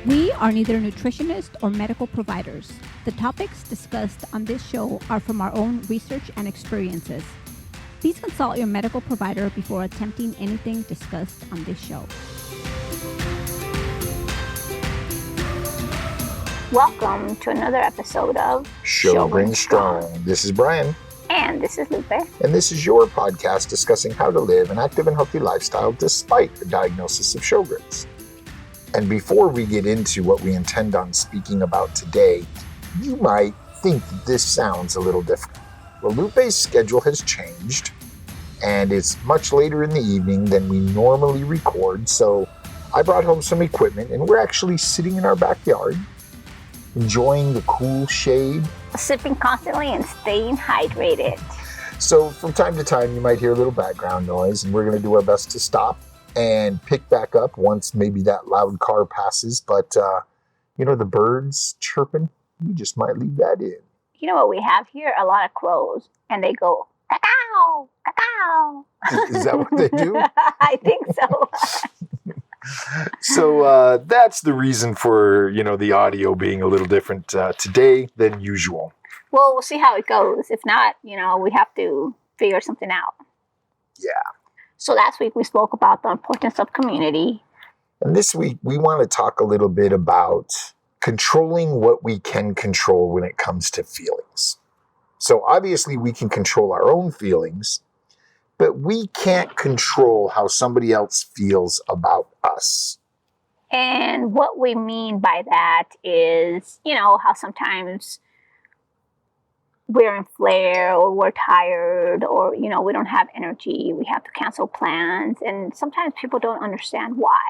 We are neither nutritionists or medical providers. The topics discussed on this show are from our own research and experiences. Please consult your medical provider before attempting anything discussed on this show. Welcome to another episode of Showing Strong. This is Brian. And this is Lupe. And this is your podcast discussing how to live an active and healthy lifestyle despite the diagnosis of Sjogren's. And before we get into what we intend on speaking about today, you might think that this sounds a little different. Well, Lupe's schedule has changed, and it's much later in the evening than we normally record, so I brought home some equipment, and we're actually sitting in our backyard, enjoying the cool shade. Sipping constantly and staying hydrated. So from time to time, you might hear a little background noise, and we're going to do our best to stop and pick back up once maybe that loud car passes. But, the birds chirping, we just might leave that in. You know what we have here? A lot of crows, and they go, cacao, cacao. Is that what they do? I think so. So that's the reason for, the audio being a little different today than usual. Well, we'll see how it goes. If not, we have to figure something out. Yeah. So last week we spoke about the importance of community. And this week we want to talk a little bit about controlling what we can control when it comes to feelings. So obviously we can control our own feelings, but we can't control how somebody else feels about us. And what we mean by that is, how sometimes we're in flare or we're tired or, we don't have energy. We have to cancel plans. And sometimes people don't understand why.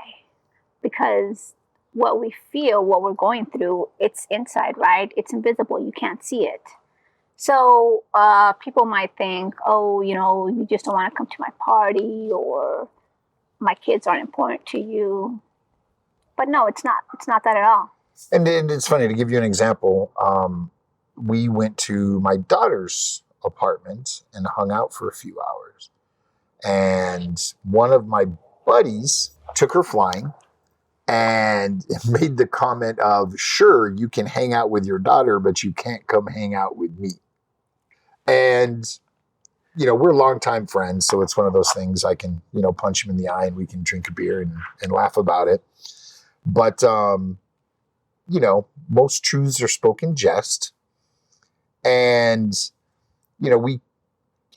Because what we feel, what we're going through, it's inside, right? It's invisible. You can't see it. So people might think, you just don't want to come to my party, or my kids aren't important to you. But no, it's not. It's not that at all. And it's funny, to give you an example. We went to my daughter's apartment and hung out for a few hours. And one of my buddies took her flying and made the comment of, sure, you can hang out with your daughter, but you can't come hang out with me. And, we're longtime friends, so it's one of those things I can, punch him in the eye and we can drink a beer and laugh about it. But, most truths are spoken jest. And, we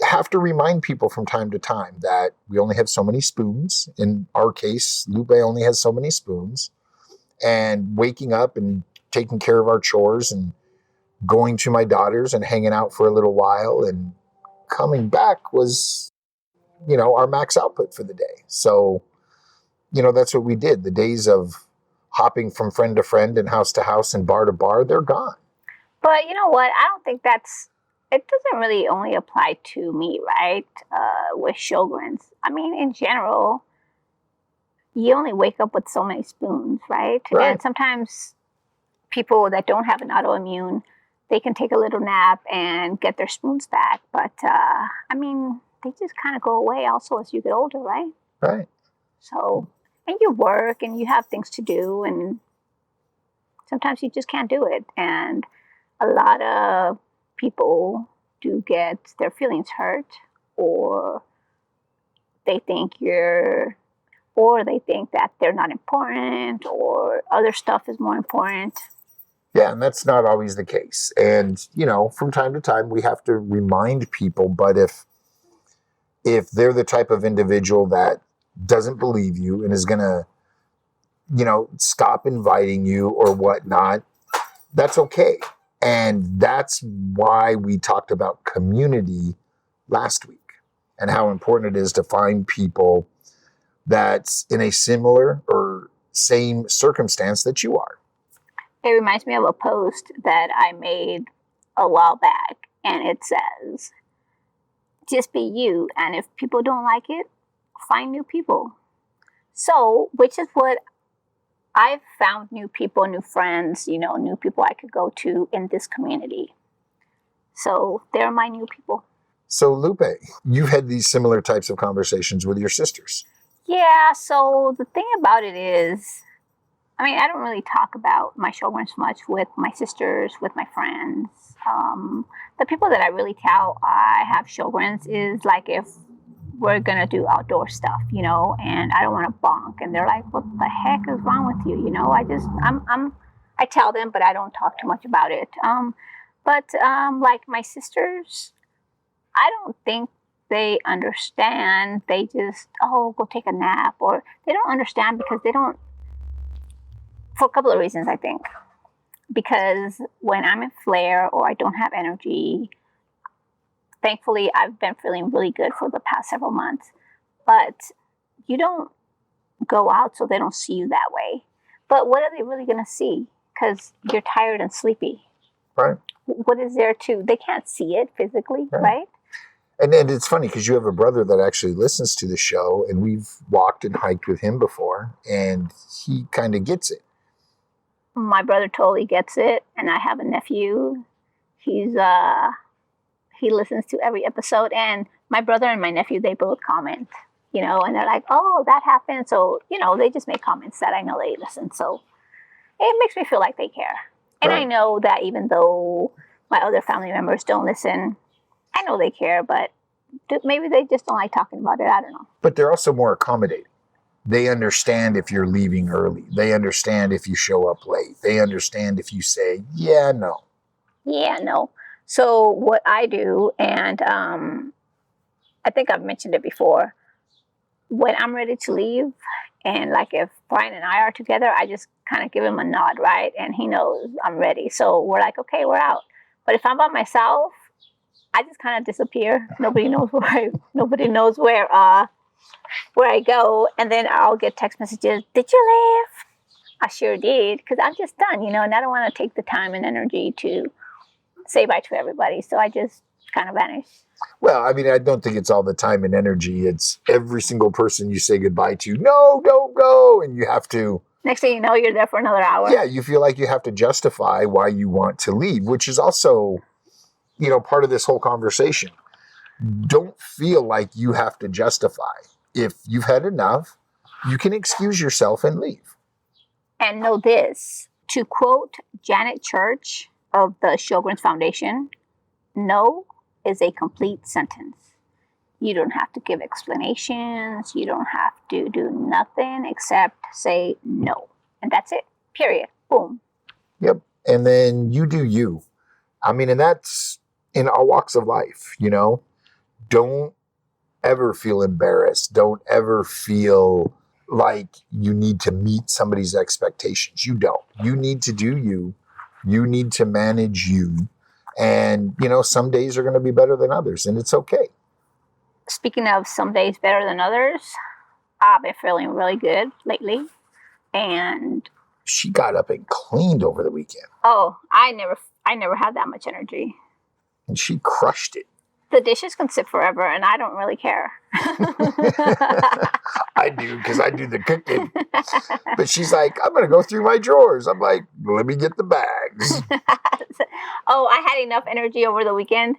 have to remind people from time to time that we only have so many spoons. In our case, Lupe only has so many spoons. And waking up and taking care of our chores and going to my daughter's and hanging out for a little while and coming back was, our max output for the day. So, that's what we did. The days of hopping from friend to friend and house to house and bar to bar, they're gone. But you know what? I don't think it doesn't really only apply to me, right? With Sjogren's. I mean, in general, you only wake up with so many spoons, right? And sometimes people that don't have an autoimmune, they can take a little nap and get their spoons back. But, they just kind of go away also as you get older, right? Right. So, and you work and you have things to do, and sometimes you just can't do it. And a lot of people do get their feelings hurt, or they think that they're not important, or other stuff is more important. Yeah, and that's not always the case. And, from time to time, we have to remind people, but if they're the type of individual that doesn't believe you and is going to, stop inviting you or whatnot, that's okay. And that's why we talked about community last week and how important it is to find people that's in a similar or same circumstance that you are. It reminds me of a post that I made a while back, and it says, just be you, and if people don't like it, find new people. So, which is what I've found: new people, new friends, new people I could go to in this community. So they're my new people. So Lupe, you've had these similar types of conversations with your sisters. Yeah, so the thing about it is, I mean, I don't really talk about my Sjogren's much with my sisters, with my friends. The people that I really tell I have Sjogren's is like if we're gonna do outdoor stuff, you know, and I don't want to bonk, and they're like, "What the heck is wrong with you?" You know, I tell them, but I don't talk too much about it. Like my sisters, I don't think they understand. They just, oh, go take a nap, or they don't understand because they don't. For a couple of reasons, I think. Because when I'm in flare or I don't have energy, thankfully I've been feeling really good for the past several months. But you don't go out so they don't see you that way. But what are they really going to see? Because you're tired and sleepy. Right. What is there to? They can't see it physically, right? And it's funny because you have a brother that actually listens to the show, and we've walked and hiked with him before, and he kind of gets it. My brother totally gets it, and I have a nephew. He listens to every episode, and my brother and my nephew, they both comment, you know, and they're like, "Oh, that happened." So, you know, they just make comments that I know they listen. So it makes me feel like they care. And I know that even though my other family members don't listen, I know they care, but maybe they just don't like talking about it. I don't know. But they're also more accommodating. They understand if you're leaving early. They understand if you show up late. They understand if you say, yeah, no. Yeah, no. So what I do, and I think I've mentioned it before, when I'm ready to leave, and like if Brian and I are together, I just kind of give him a nod, right? And he knows I'm ready. So we're like, okay, we're out. But if I'm by myself, I just kind of disappear. Nobody knows where I go. And then I'll get text messages. Did you leave? I sure did, because I'm just done, you know, and I don't want to take the time and energy to say bye to everybody. So I just kind of vanish. Well, I mean, I don't think it's all the time and energy. It's every single person you say goodbye to. No, don't go. And you have to. Next thing you know, you're there for another hour. Yeah, you feel like you have to justify why you want to leave, which is also, you know, part of this whole conversation. Don't feel like you have to justify. If you've had enough, you can excuse yourself and leave. And know this, to quote Janet Church of the Sjogren's Foundation, no is a complete sentence. You don't have to give explanations. You don't have to do nothing except say no. And that's it. Period. Boom. Yep. And then you do you. I mean, and that's in all walks of life, you know. Don't ever feel embarrassed. Don't ever feel like you need to meet somebody's expectations. You don't. You need to do you. You need to manage you. And, you know, some days are going to be better than others, and it's okay. Speaking of some days better than others, I've been feeling really good lately. And she got up and cleaned over the weekend. Oh, I never had that much energy. And she crushed it. The dishes can sit forever, and I don't really care. I do, because I do the cooking. But she's like, I'm going to go through my drawers. I'm like, let me get the bags. Oh, I had enough energy over the weekend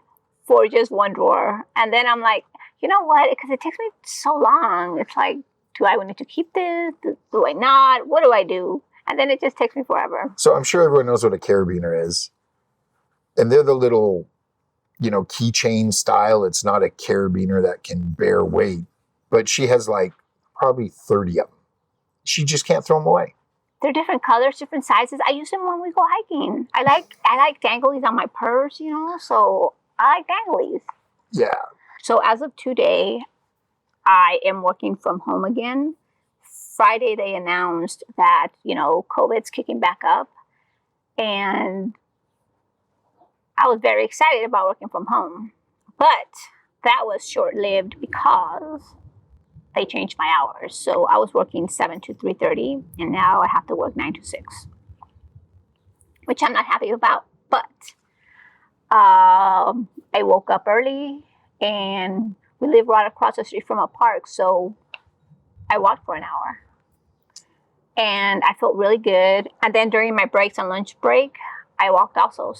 for just one drawer. And then I'm like, you know what? Because it takes me so long. It's like, do I need to keep this? Do I not? What do I do? And then it just takes me forever. So I'm sure everyone knows what a carabiner is. And they're the little, you know, keychain style. It's not a carabiner that can bear weight. But she has like probably 30 of them. She just can't throw them away. They're different colors, different sizes. I use them when we go hiking. I like danglies on my purse, you know, so I like danglies. Yeah. So as of today, I am working from home again. Friday, they announced that, you know, COVID's kicking back up. And I was very excited about working from home. But that was short-lived because they changed my hours. So I was working 7 to 3:30, and now I have to work 9 to 6, which I'm not happy about. But I woke up early, and we live right across the street from a park, so I walked for an hour. And I felt really good. And then during my breaks and lunch break, I walked also.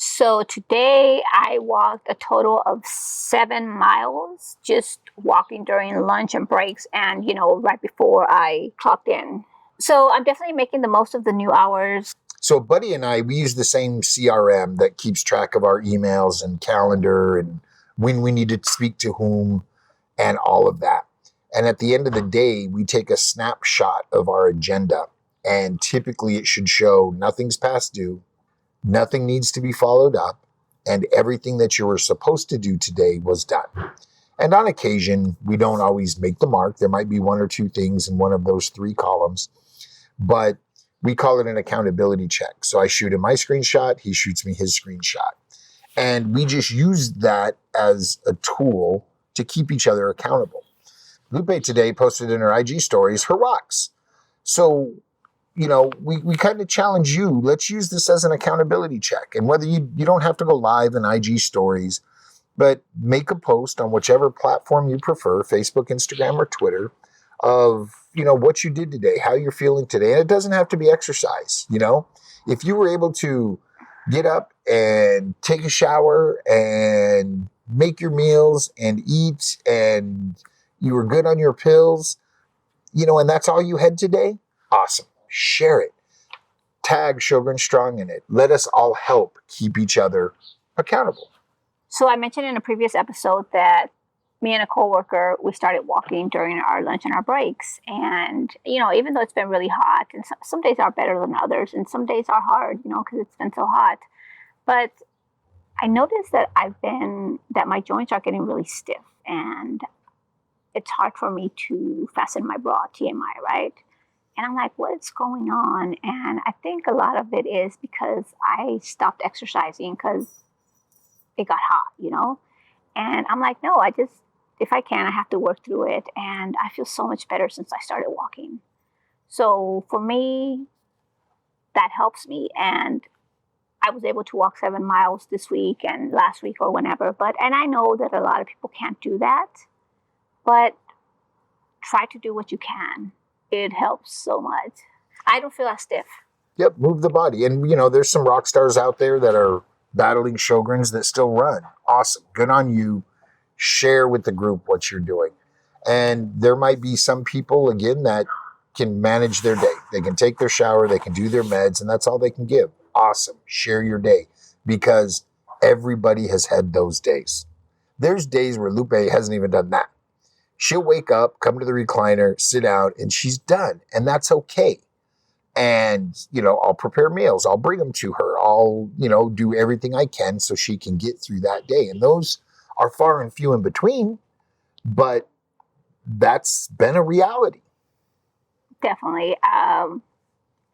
So today I walked a total of 7 miles, just walking during lunch and breaks and, you know, right before I clocked in. So I'm definitely making the most of the new hours. So Buddy and I, we use the same CRM that keeps track of our emails and calendar and when we need to speak to whom and all of that. And at the end of the day, we take a snapshot of our agenda, and typically it should show nothing's past due, nothing needs to be followed up, and everything that you were supposed to do today was done. And on occasion, we don't always make the mark. There might be one or two things in one of those three columns, but we call it an accountability check. So I shoot him my screenshot, he shoots me his screenshot. And we just use that as a tool to keep each other accountable. Lupe today posted in her IG stories her rocks. So, we kind of challenge you. Let's use this as an accountability check. And whether you don't have to go live in IG stories, but make a post on whichever platform you prefer, Facebook, Instagram, or Twitter, of, what you did today, how you're feeling today. And it doesn't have to be exercise, If you were able to get up and take a shower and make your meals and eat and you were good on your pills, and that's all you had today, awesome. Share it. Tag Shogun Strong in it. Let us all help keep each other accountable. So I mentioned in a previous episode that me and a coworker, we started walking during our lunch and our breaks. And, even though it's been really hot, and some days are better than others, and some days are hard, because it's been so hot. But I noticed that that my joints are getting really stiff, and it's hard for me to fasten my bra, TMI, right? And I'm like, what's going on? And I think a lot of it is because I stopped exercising because it got hot, And I'm like, no, if I can, I have to work through it. And I feel so much better since I started walking. So for me, that helps me. And I was able to walk 7 miles this week and last week or whenever. And I know that a lot of people can't do that, but try to do what you can. It helps so much. I don't feel as stiff. Yep, move the body. And, there's some rock stars out there that are battling Sjogren's that still run. Awesome. Good on you. Share with the group what you're doing. And there might be some people, again, that can manage their day. They can take their shower, they can do their meds, and that's all they can give. Awesome. Share your day, because everybody has had those days. There's days where Lupe hasn't even done that. She'll wake up, come to the recliner, sit down, and she's done. And that's okay. And, I'll prepare meals. I'll bring them to her. I'll, do everything I can so she can get through that day. And those are far and few in between, but that's been a reality. Definitely. I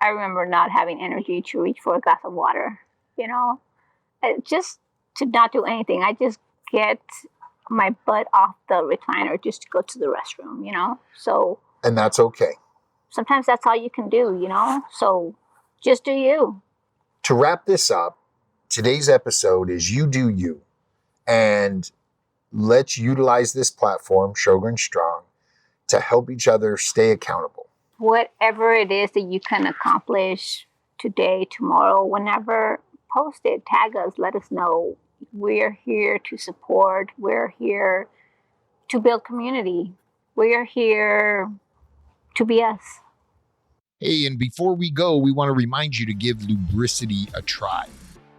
remember not having energy to reach for a glass of water, just to not do anything. I just get my butt off the recliner just to go to the restroom, so. And that's okay. Sometimes that's all you can do, so just do you. To wrap this up, today's episode is you do you. And let's utilize this platform, Shogun Strong, to help each other stay accountable. Whatever it is that you can accomplish today, tomorrow, whenever, post it, tag us, let us know. We're here to support. We're here to build community. We're here to be us. Hey, and before we go, we want to remind you to give lubricity a try.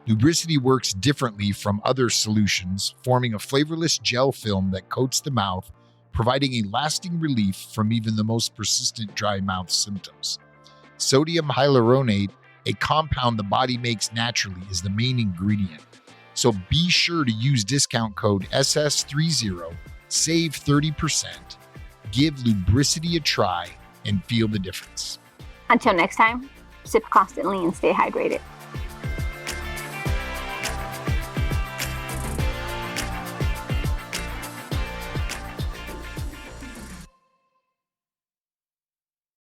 Lubricity works differently from other solutions, forming a flavorless gel film that coats the mouth, providing a lasting relief from even the most persistent dry mouth symptoms. Sodium hyaluronate, a compound the body makes naturally, is the main ingredient. So be sure to use discount code SS30, save 30%, give lubricity a try, and feel the difference. Until next time, sip constantly and stay hydrated.